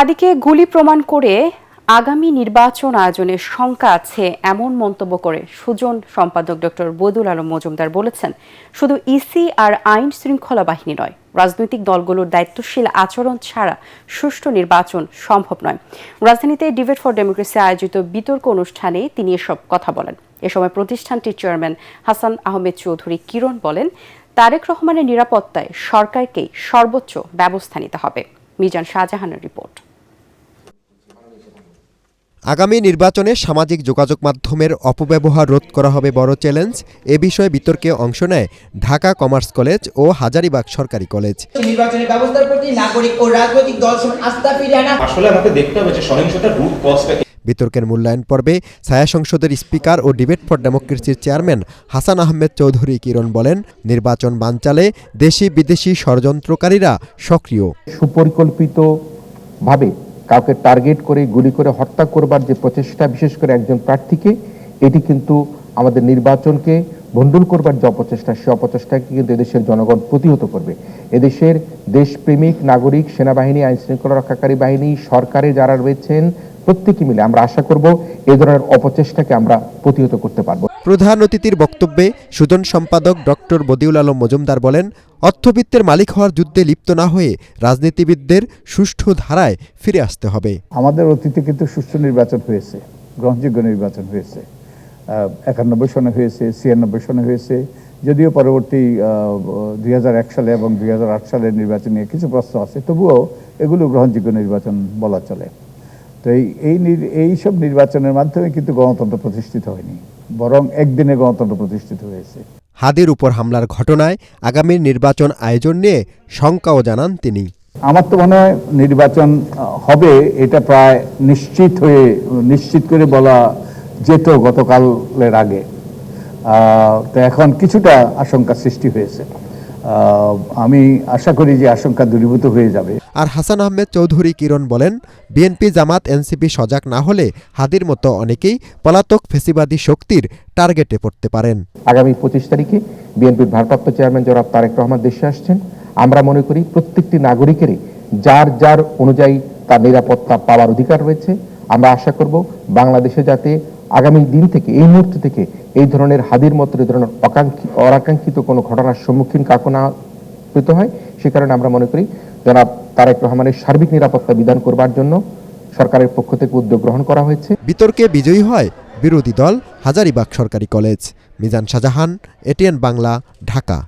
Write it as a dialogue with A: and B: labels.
A: হাদিকে গুলি প্রমাণ করে আগামী নির্বাচন আয়োজনের শঙ্কা আছে এমন মন্তব্য করে সুজন সম্পাদক ডক্টর বদিউল আলম মজুমদার বলেছেন, শুধু ইসি আর আইন শৃঙ্খলা বাহিনী নয়, রাজনৈতিক দলগুলোর দায়িত্বশীল আচরণ ছাড়া সুষ্ঠু নির্বাচন সম্ভব নয়। রাজধানীতে ডিবেট ফর ডেমোক্রেসি আয়োজিত বিতর্ক অনুষ্ঠানে তিনি এসব কথা বলেন। এ সময় প্রতিষ্ঠানটির চেয়ারম্যান হাসান আহমেদ চৌধুরী কিরণ বলেন, তারেক রহমানের নিরাপত্তায় সরকারকেই সর্বোচ্চ ব্যবস্থা নিতে হবে। মিজান শাহজাহানের রিপোর্ট।
B: আগামী নির্বাচনে সামাজিক যোগাযোগ মাধ্যমের অপব্যবহার রোধ করা হবে বড় চ্যালেঞ্জ। এ বিষয়ে বিতর্কে অংশ নেয় ঢাকা কমার্স কলেজ ও হাজারীবাগ সরকারি কলেজ।
C: নির্বাচনী ব্যবস্থার প্রতি নাগরিক ও রাজনৈতিক দল আস্থা ফিরিয়ে আনা।
D: আসলে আমাকে দেখতে হবে যে সহিংসতার রুট কজটা।
B: বিতর্কের মূল্যায়ন পর্বে ছায়া সংসদের স্পিকার ও ডিবেট ফর ডেমোক্রেসির চেয়ারম্যান হাসান আহমেদ চৌধুরী কিরণ বলেন, নির্বাচন বানচালে দেশি বিদেশি ষড়যন্ত্রকারীরা সক্রিয়।
E: সুপরিকল্পিতভাবে কাউকে টার্গেট করে গুলি করে হত্যা করবার যে প্রচেষ্টা, বিশেষ করে একজন প্রার্থীকে, এটি কিন্তু আমাদের নির্বাচনকে ভণ্ডুল করবার যে অপচেষ্টা, সে অপচেষ্টাকে কিন্তু এদেশের জনগণ প্রতিহত করবে। এদেশের দেশপ্রেমিক নাগরিক, সেনাবাহিনী, আইন শৃঙ্খলা রক্ষাকারী বাহিনী, সরকারে যারা রয়েছেন, প্রত্যেকে মিলে আমরা আশা করব এই ধরনের অপচেষ্টাকে আমরা প্রতিহত করতে পারব।
B: প্রধান অতিথির বক্তব্যে সুজন সম্পাদক ডক্টর বদিউল আলম মজুমদার বলেন, অর্থবিত্তের মালিক হওয়ার যুদ্ধে লিপ্ত না হয়ে রাজনীতিবিদদের সুষ্ঠু ধারায় ফিরে আসতে হবে।
F: আমাদের অতীতে কিন্তু সুষ্ঠু নির্বাচন হয়েছে, গ্রহণযোগ্য নির্বাচন হয়েছে, 91 সনে হয়েছে, 96 সনে হয়েছে। যদিও পরবর্তী 2001 সালে এবং 2008 সালের নির্বাচন নিয়ে কিছু প্রশ্ন আছে, তবুও এগুলো গ্রহণযোগ্য নির্বাচন বলা চলে। তো এই সব নির্বাচনের মাধ্যমে কিন্তু গণতন্ত্র প্রতিষ্ঠিত হয়নি, বরং একদিনে গণতন্ত্র প্রতিষ্ঠিত হয়েছে।
B: হাদির উপর হামলার ঘটনায় আগামী নির্বাচন আয়োজন নিয়ে শঙ্কাও জানান তিনি।
F: আমার তো মনে হয় নির্বাচন হবে, এটা প্রায় নিশ্চিত করে বলা যেত গতকালের আগে। তো এখন কিছুটা আশঙ্কা সৃষ্টি হয়েছে। আমি আশা করি যে আশঙ্কা দূরীভূত হয়ে যাবে।
B: আর হাসান আহমেদ চৌধুরী কিরণ বলেন, বিএনপি, জামাত, এনসিপি সজাগ না হলে হাদির মতো অনেকেই পলাতক ফ্যাসিবাদী শক্তির টার্গেটে পড়তে পারেন।
E: আগামী 25 তারিখে বিএনপির ভারপ্রাপ্ত চেয়ারম্যান জনাব তারেক রহমান দেশে আসছেন। আমরা মনে করি প্রত্যেকটি নাগরিকেরই যার যার অনুযায়ী তার নিরাপত্তা পাওয়ার অধিকার রয়েছে। আমরা আশা করব বাংলাদেশে যাতে আগামী দিন থেকে, এই মুহূর্ত থেকে, এই ধরনের হাদির মতো এই ধরনের অনাকাঙ্ক্ষিত কোনো ঘটনার সম্মুখীন কাকু না পেতে হয়। সে কারণে আমরা মনে করি জনাব তারেক রহমানের সার্বিক নিরাপত্তা বিধান করবার জন্য সরকারের পক্ষ থেকে উদ্যোগ গ্রহণ করা হয়েছে।
B: বিতর্কে বিজয়ী হয় বিরোধী দল হাজারীবাগ সরকারি কলেজ। মিজান শাহজাহান, এটিএন বাংলা, ঢাকা।